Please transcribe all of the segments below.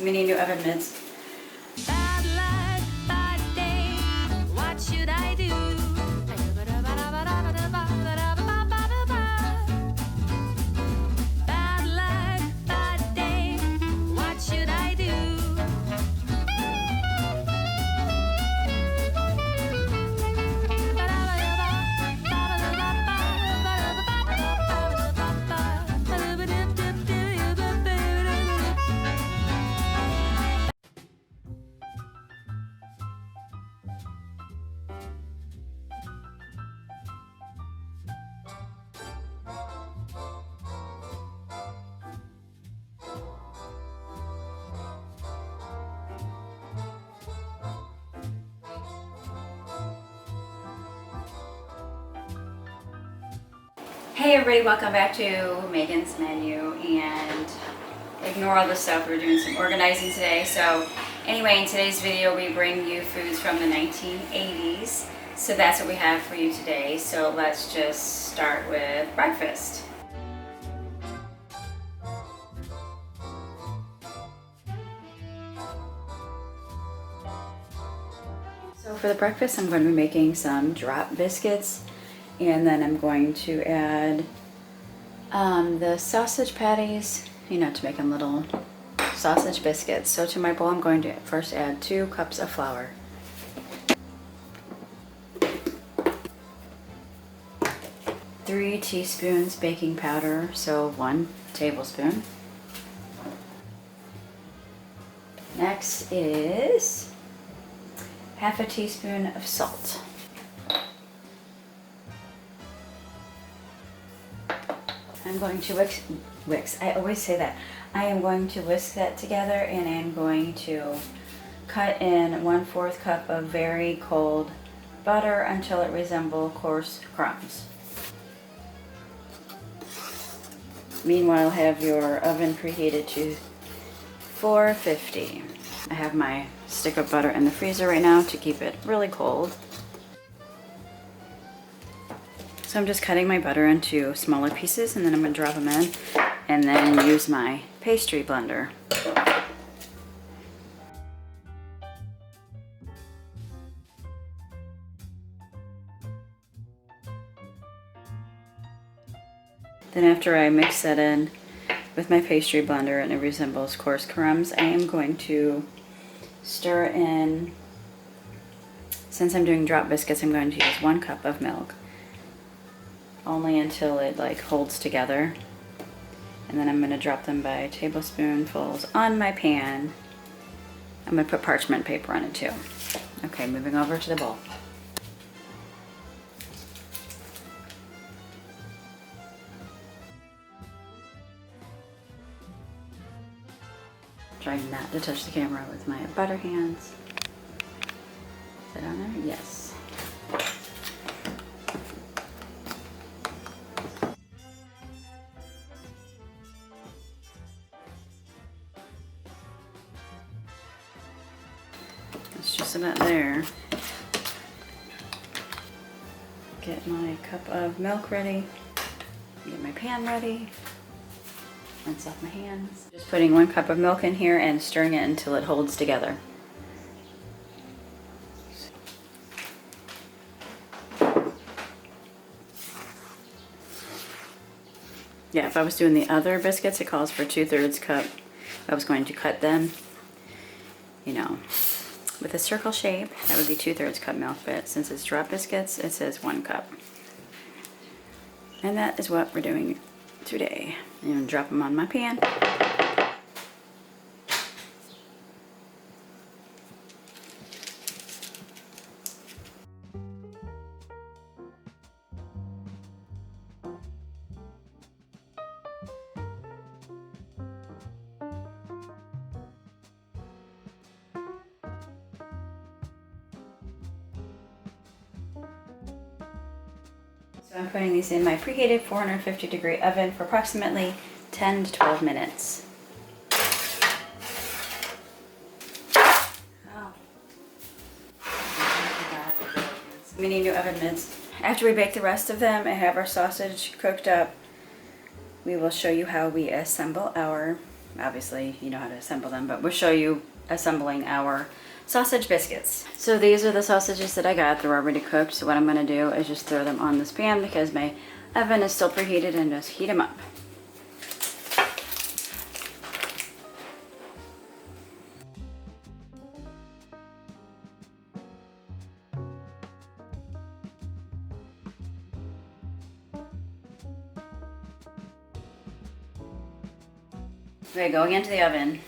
mini new oven mitts. Bad luck, bad day, what should I do? Bad luck, bad day, what should I do? Hey everybody, welcome back to Megan's Menu, and ignore all the stuff. We're doing some organizing today. So anyway, in today's video we bring you foods from the 1980s. So that's what we have for you today. So let's just start with breakfast. So for the breakfast I'm going to be making some drop biscuits. And then I'm going to add the sausage patties, to make them little sausage biscuits. So to my bowl, I'm going to first add 2 cups of flour. 3 teaspoons baking powder, so 1 tablespoon. Next is half a teaspoon of salt. I'm going to whisk. I always say that. I am going to whisk that together, and I'm going to cut in 1/4 cup of very cold butter until it resembles coarse crumbs. Meanwhile, have your oven preheated to 450. I have my stick of butter in the freezer right now to keep it really cold. So I'm just cutting my butter into smaller pieces, and then I'm going to drop them in and then use my pastry blender. Then after I mix that in with my pastry blender and it resembles coarse crumbs, I am going to stir in, since I'm doing drop biscuits, I'm going to use 1 cup of milk. Only until it holds together, and then I'm going to drop them by tablespoonfuls on my pan. I'm going to put parchment paper on it too. Okay, moving over to the bowl. Trying not to touch the camera with my butter hands. Is that on there? Yes. It's just about there. Get my cup of milk ready. Get my pan ready. Rinse off my hands. Just putting 1 cup of milk in here and stirring it until it holds together. Yeah, if I was doing the other biscuits, it calls for 2/3 cup. I was going to cut them, with a circle shape, that would be 2/3 cup milk, but since it's drop biscuits, it says 1 cup. And that is what we're doing today. I'm going to drop them on my pan. So I'm putting these in my preheated 450-degree oven for approximately 10 to 12 minutes. Mini new oven mitts. After we bake the rest of them and have our sausage cooked up, we will show you how we assemble our obviously you know how to assemble them, but we'll show you assembling our sausage biscuits. So these are the sausages that I got. They're already cooked. So what I'm going to do is just throw them on this pan because my oven is still preheated, and just heat them up. Okay, going into the oven.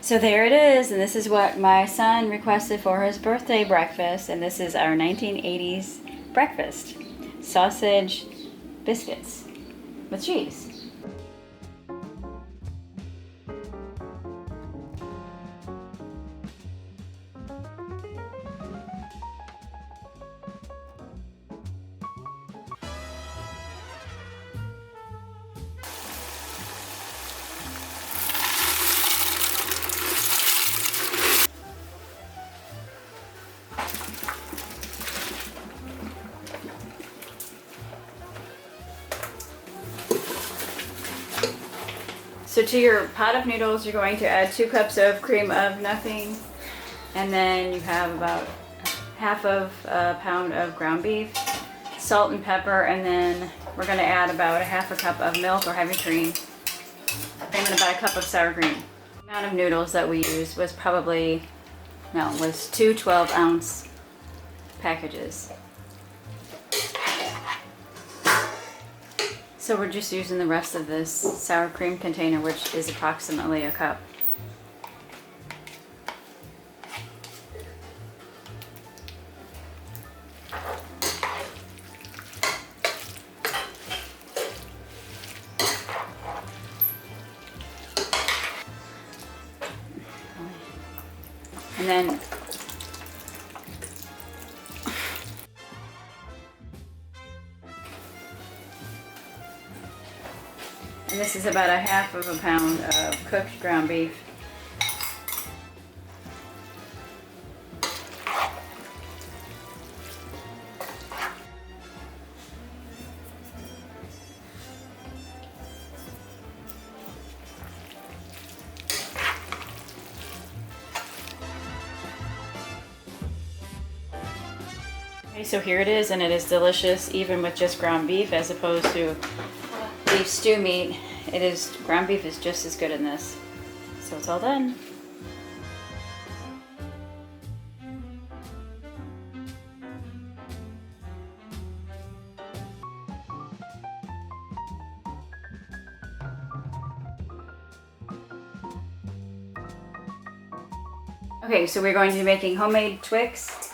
So there it is, and this is what my son requested for his birthday breakfast, and this is our 1980s breakfast. Sausage biscuits with cheese. So to your pot of noodles, you're going to add 2 cups of cream of nothing, and then you have about half of a pound of ground beef, salt and pepper, and then we're going to add about a half a cup of milk or heavy cream, and then about a cup of sour cream. The amount of noodles that we used was was 2 12-ounce packages. So we're just using the rest of this sour cream container, which is approximately a cup. And then this is about a half of a pound of cooked ground beef. Okay, so here it is, and it is delicious even with just ground beef as opposed to beef stew meat. Ground beef is just as good in this. So it's all done. Okay, so we're going to be making homemade Twix,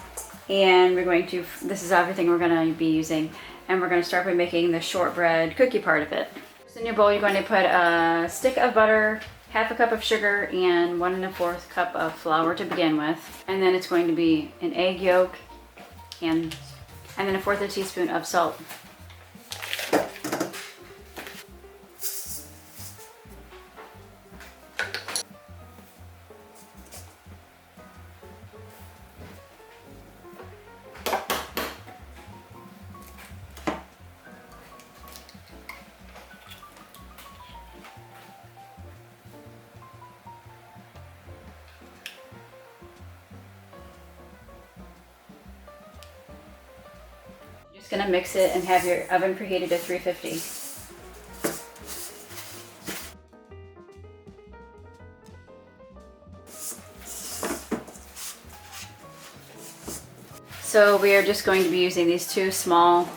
and this is everything we're going to be using, and we're going to start by making the shortbread cookie part of it. So in your bowl, you're going to put a stick of butter, half a cup of sugar, and 1 1/4 cup of flour to begin with. And then it's going to be an egg yolk and then 1/4 teaspoon of salt. Just gonna mix it and have your oven preheated to 350. So we are just going to be using these 2 small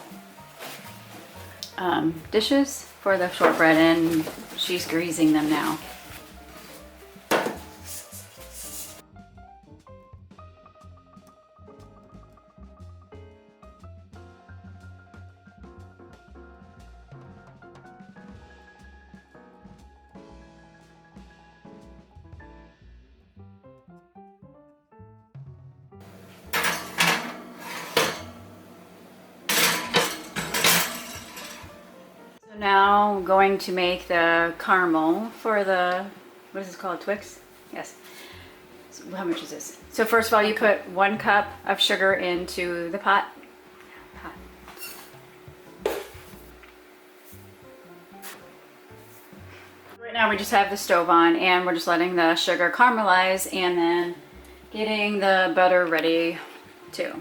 dishes for the shortbread, and she's greasing them now. So now I'm going to make the caramel for the, what is this called, Twix? Yes. So how much is this? So first of all, you put 1 cup of sugar into the pot. Right now we just have the stove on and we're just letting the sugar caramelize and then getting the butter ready too.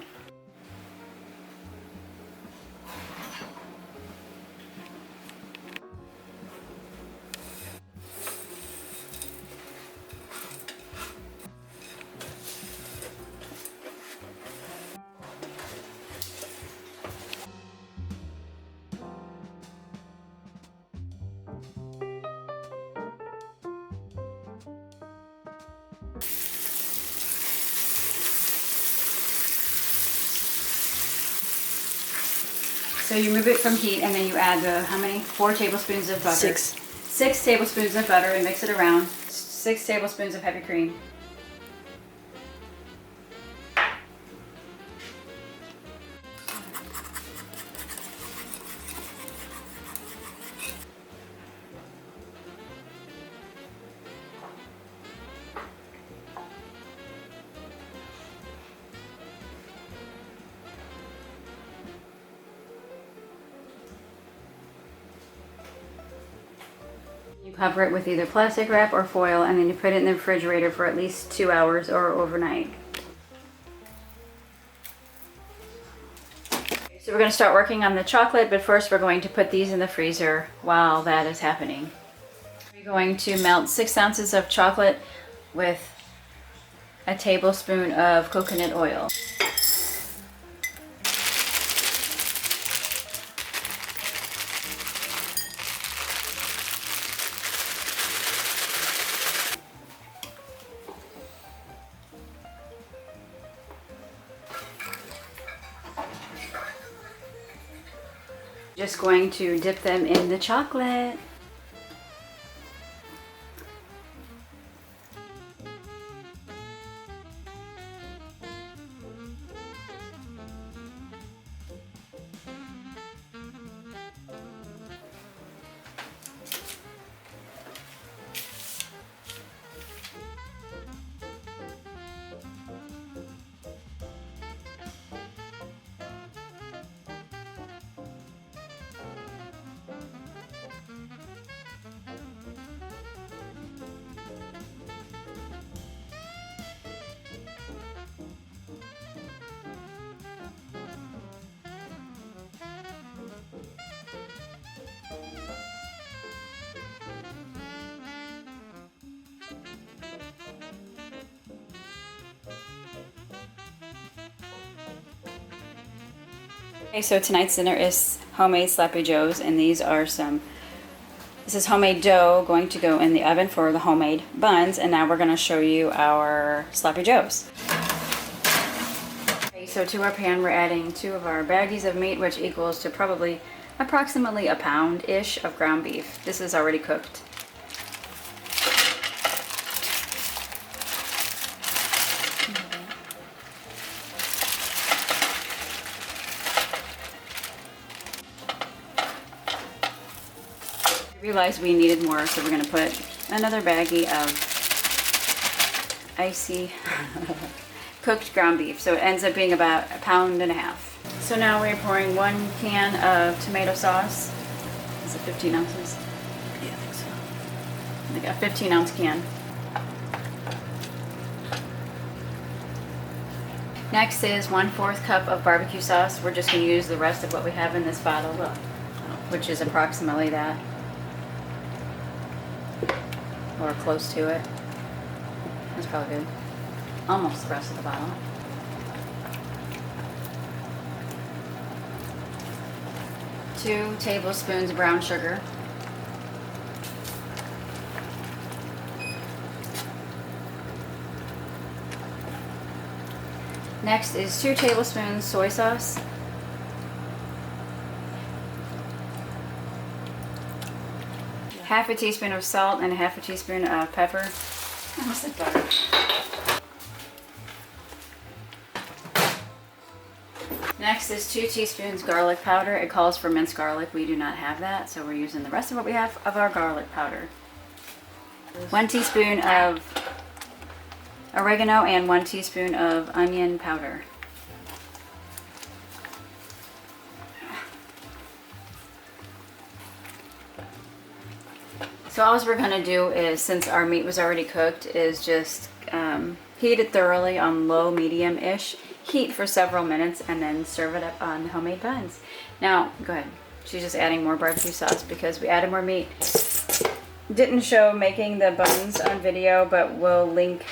So you remove it from heat and then you add the, how many? 4 tablespoons of butter. 6. 6 tablespoons of butter and mix it around. 6 tablespoons of heavy cream. You cover it with either plastic wrap or foil and then you put it in the refrigerator for at least 2 hours or overnight. So we're going to start working on the chocolate, but first we're going to put these in the freezer while that is happening. We're going to melt 6 ounces of chocolate with a tablespoon of coconut oil. Just going to dip them in the chocolate. Okay, so tonight's dinner is homemade Sloppy Joes, and these are this is homemade dough going to go in the oven for the homemade buns, and now we're going to show you our Sloppy Joes. Okay, so to our pan we're adding 2 of our baggies of meat, which equals to probably approximately a pound-ish of ground beef. This is already cooked. Realized we needed more, so we're going to put another baggie of icy cooked ground beef. So it ends up being about a pound and a half. So now we're pouring 1 can of tomato sauce. Is it 15 ounces? Yeah, I think so. I got a 15-ounce can. Next is 1/4 cup of barbecue sauce. We're just going to use the rest of what we have in this bottle, which is approximately that. Or close to it. That's probably good. Almost the rest of the bottle. Two tablespoons of brown sugar. Next is 2 tablespoons soy sauce. Half a teaspoon of salt and a half a teaspoon of pepper. I almost said butter. Next is 2 teaspoons garlic powder. It calls for minced garlic. We do not have that, so we're using the rest of what we have of our garlic powder. 1 teaspoon of oregano and 1 teaspoon of onion powder. So all we're gonna do is, since our meat was already cooked, is just heat it thoroughly on low, medium-ish heat for several minutes and then serve it up on homemade buns. Now, go ahead. She's just adding more barbecue sauce because we added more meat. Didn't show making the buns on video, but we'll link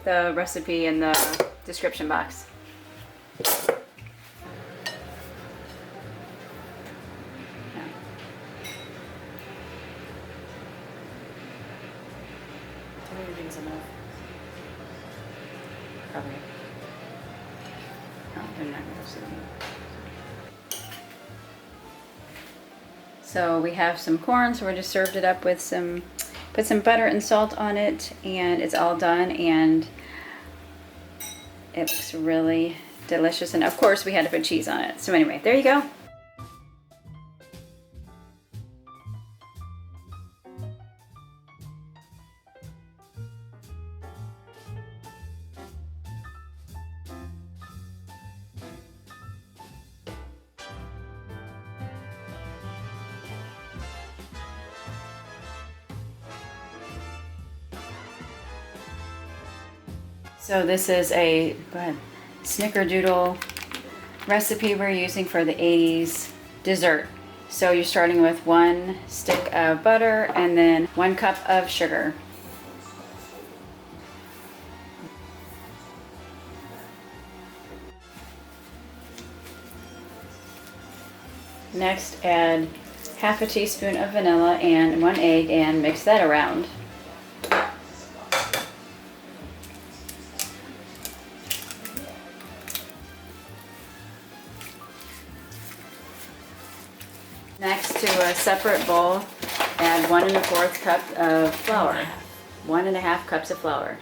the recipe in the description box. Probably. Oh, they're not so we have some corn, so we just served it up with put some butter and salt on it, and it's all done, and it looks really delicious. And of course we had to put cheese on it. So anyway, there you go. So this is a Snickerdoodle recipe we're using for the 80s dessert. So you're starting with 1 stick of butter and then 1 cup of sugar. Next, add half a teaspoon of vanilla and 1 egg and mix that around. Next, to a separate bowl, add 1 1/4 cup of flour. 1 1/2 cups of flour.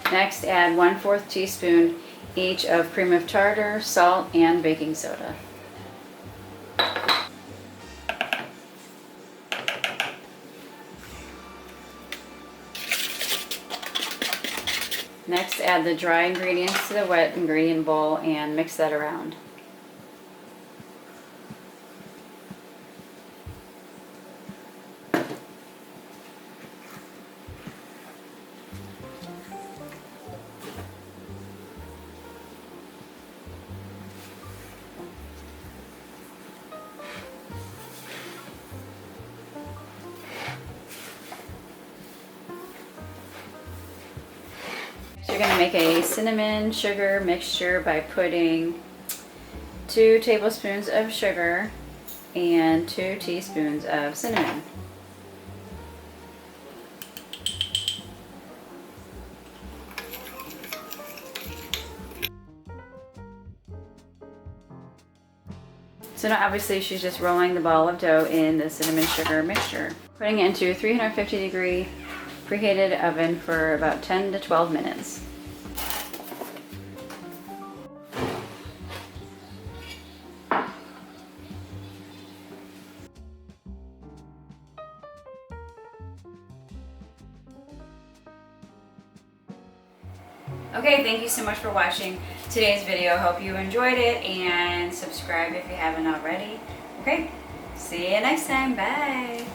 Next, add 1/4 teaspoon each of cream of tartar, salt, and baking soda. Next, add the dry ingredients to the wet ingredient bowl and mix that around. You're going to make a cinnamon sugar mixture by putting 2 tablespoons of sugar and 2 teaspoons of cinnamon. So now obviously she's just rolling the ball of dough in the cinnamon sugar mixture. Putting it into 350-degree preheated oven for about 10 to 12 minutes. Okay, thank you so much for watching today's video. Hope you enjoyed it, and subscribe if you haven't already. Okay, see you next time. Bye.